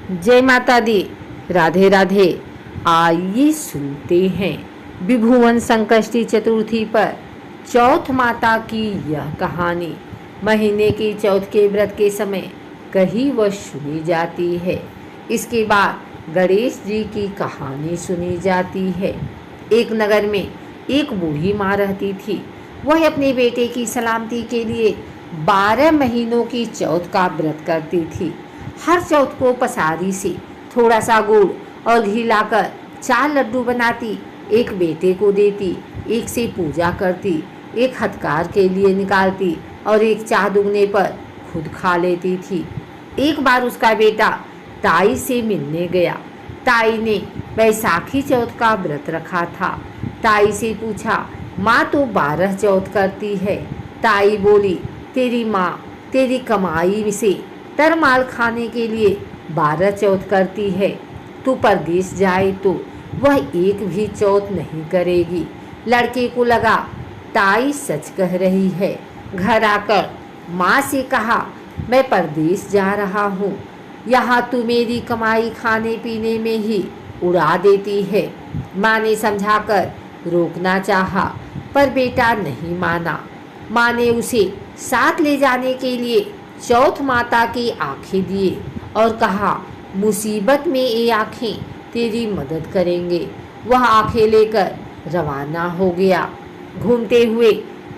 जय माता दी। राधे राधे। आइए सुनते हैं विभुवन संकष्टी चतुर्थी पर चौथ माता की यह कहानी। महीने की चौथ के व्रत के समय कहीं वह सुनी जाती है। इसके बाद गणेश जी की कहानी सुनी जाती है। एक नगर में एक बूढ़ी माँ रहती थी। वह अपने बेटे की सलामती के लिए 12 महीनों की चौथ का व्रत करती थी। हर चौथ को पसारी से थोड़ा सा गुड़ और घी लाकर 4 लड्डू बनाती, एक बेटे को देती, एक से पूजा करती, एक हथकार के लिए निकालती और एक चाह दुगने पर खुद खा लेती थी। एक बार उसका बेटा ताई से मिलने गया। ताई ने बैसाखी चौथ का व्रत रखा था। ताई से पूछा, माँ तो 12 चौथ करती है। ताई बोली, तेरी माँ तेरी कमाई से तरमाल खाने के लिए 12 चौथ करती है। तू परदेश जाए तो वह एक भी चौथ नहीं करेगी। लड़के को लगा ताई सच कह रही है। घर आकर माँ से कहा, मैं परदेश जा रहा हूँ, यहाँ तू मेरी कमाई खाने पीने में ही उड़ा देती है। माँ ने समझाकर रोकना चाहा, पर बेटा नहीं माना। माँ ने उसे साथ ले जाने के लिए चौथ माता की आंखें दिए और कहा, मुसीबत में ये आंखें तेरी मदद करेंगे। वह आंखें लेकर रवाना हो गया। घूमते हुए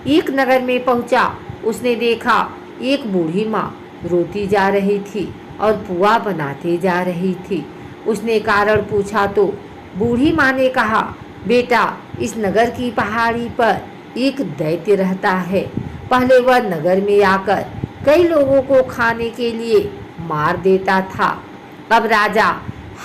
एक नगर में पहुंचा। उसने देखा एक बूढ़ी माँ रोती जा रही थी और पुआ बनाते जा रही थी। उसने कारण पूछा तो बूढ़ी माँ ने कहा, बेटा इस नगर की पहाड़ी पर एक दैत्य रहता है। पहले वह नगर में आकर कई लोगों को खाने के लिए मार देता था। अब राजा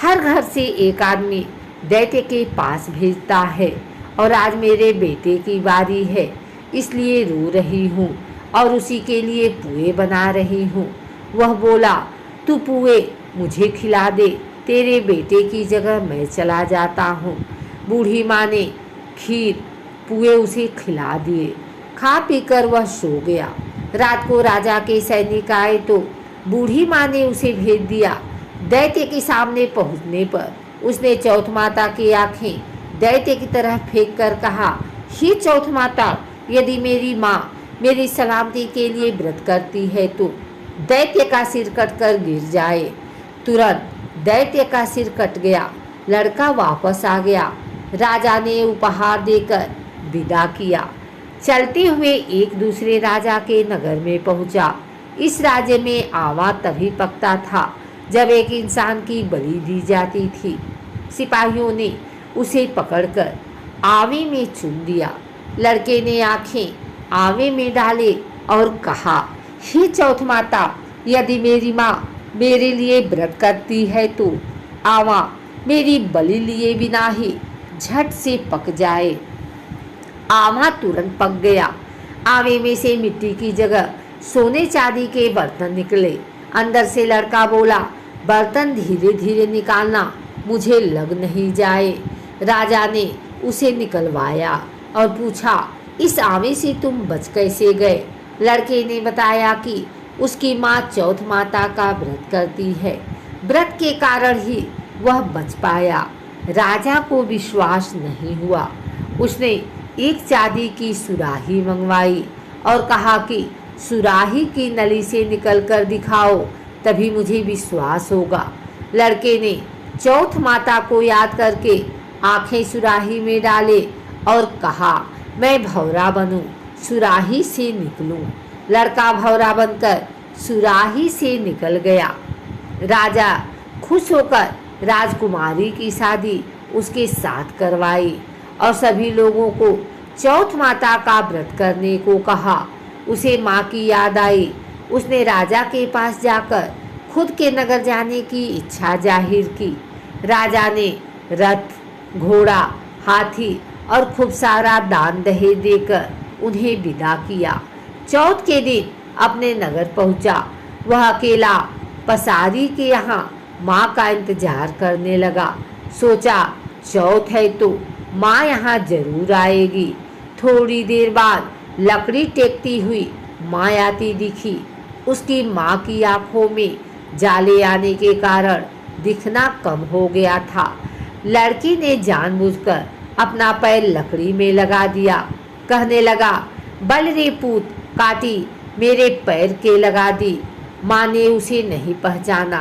हर घर से एक आदमी दैत्य के पास भेजता है और आज मेरे बेटे की बारी है, इसलिए रो रही हूँ और उसी के लिए पुए बना रही हूँ। वह बोला, तू पुए मुझे खिला दे, तेरे बेटे की जगह मैं चला जाता हूँ। बूढ़ी माँ ने खीर पुए उसे खिला दिए। खा पीकर वह सो गया। रात को राजा के सैनिक आए तो बूढ़ी माँ ने उसे भेज दिया। दैत्य के सामने पहुँचने पर उसने चौथ माता की आंखें दैत्य की तरह फेंक कर कहा, हे चौथ माता, यदि मेरी माँ मेरी सलामती के लिए व्रत करती है तो दैत्य का सिर कटकर गिर जाए। तुरंत दैत्य का सिर कट गया। लड़का वापस आ गया। राजा ने उपहार देकर विदा किया। चलते हुए एक दूसरे राजा के नगर में पहुंचा। इस राज्य में आवा तभी पकता था जब एक इंसान की बलि दी जाती थी। सिपाहियों ने उसे पकड़कर आवे में चुन दिया। लड़के ने आंखें आवे में डाले और कहा, हे चौथ माता, यदि मेरी माँ मेरे लिए व्रत करती है तो आवा मेरी बलि लिए बिना ही झट से पक जाए। आवा तुरंत पक गया। आवे में से मिट्टी की जगह सोने चांदी के बर्तन निकले। अंदर से लड़का बोला, बर्तन धीरे धीरे निकालना, मुझे लग नहीं जाए। राजा ने उसे निकलवाया और पूछा, इस आवे से तुम बच कैसे गए? लड़के ने बताया कि उसकी माँ चौथ माता का व्रत करती है, व्रत के कारण ही वह बच पाया। राजा को विश्वास नहीं हुआ। उसने एक चांदी की सुराही मंगवाई और कहा कि सुराही की नली से निकलकर दिखाओ, तभी मुझे विश्वास होगा। लड़के ने चौथ माता को याद करके आंखें सुराही में डाले और कहा, मैं भौरा बनूं, सुराही से निकलूं। लड़का भौरा बनकर सुराही से निकल गया। राजा खुश होकर राजकुमारी की शादी उसके साथ करवाई और सभी लोगों को चौथ माता का व्रत करने को कहा। उसे माँ की याद आई। उसने राजा के पास जाकर खुद के नगर जाने की इच्छा जाहिर की। राजा ने रथ, घोड़ा, हाथी और खूब सारा दान दहेज देकर उन्हें विदा किया। चौथ के दिन अपने नगर पहुंचा। वह अकेला पसारी के यहाँ माँ का इंतजार करने लगा। सोचा, चौथ है तो माँ यहाँ जरूर आएगी। थोड़ी देर बाद लकड़ी टेकती हुई माँ आती दिखी। उसकी माँ की आंखों में जाले आने के कारण दिखना कम हो गया था। लड़की ने जानबूझकर अपना पैर लकड़ी में लगा दिया। कहने लगा, बल रे पूत, काटी मेरे पैर के लगा दी। माँ ने उसे नहीं पहचाना।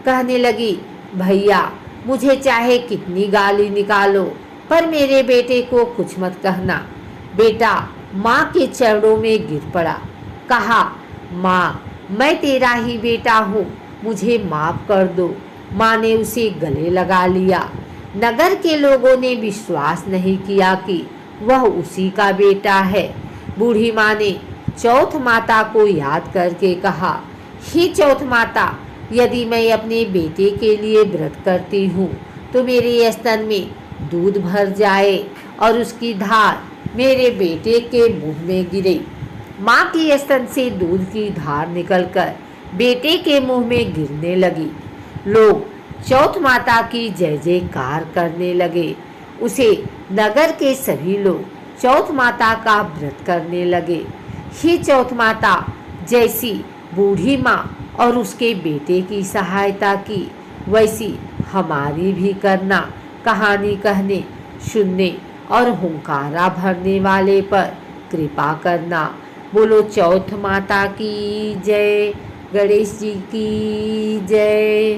कहने लगी, भैया मुझे चाहे कितनी गाली निकालो, पर मेरे बेटे को कुछ मत कहना। बेटा माँ के चरणों में गिर पड़ा। कहा, माँ मैं तेरा ही बेटा हूँ, मुझे माफ़ कर दो। माँ ने उसे गले लगा लिया। नगर के लोगों ने विश्वास नहीं किया कि वह उसी का बेटा है। बूढ़ी माँ ने चौथ माता को याद करके कहा, हे चौथ माता, यदि मैं अपने बेटे के लिए व्रत करती हूँ तो मेरे स्तन में दूध भर जाए और उसकी धार मेरे बेटे के मुंह में गिरे। माँ की स्तन से दूध की धार निकलकर बेटे के मुंह में गिरने लगी। लोग चौथ माता की जय जयकार करने लगे। उसे नगर के सभी लोग चौथ माता का व्रत करने लगे। हे चौथ माता, जैसी बूढ़ी माँ और उसके बेटे की सहायता की, वैसी हमारी भी करना। कहानी कहने, सुनने और हुंकारा भरने वाले पर कृपा करना। बोलो चौथ माता की जय, गणेश जी की जय।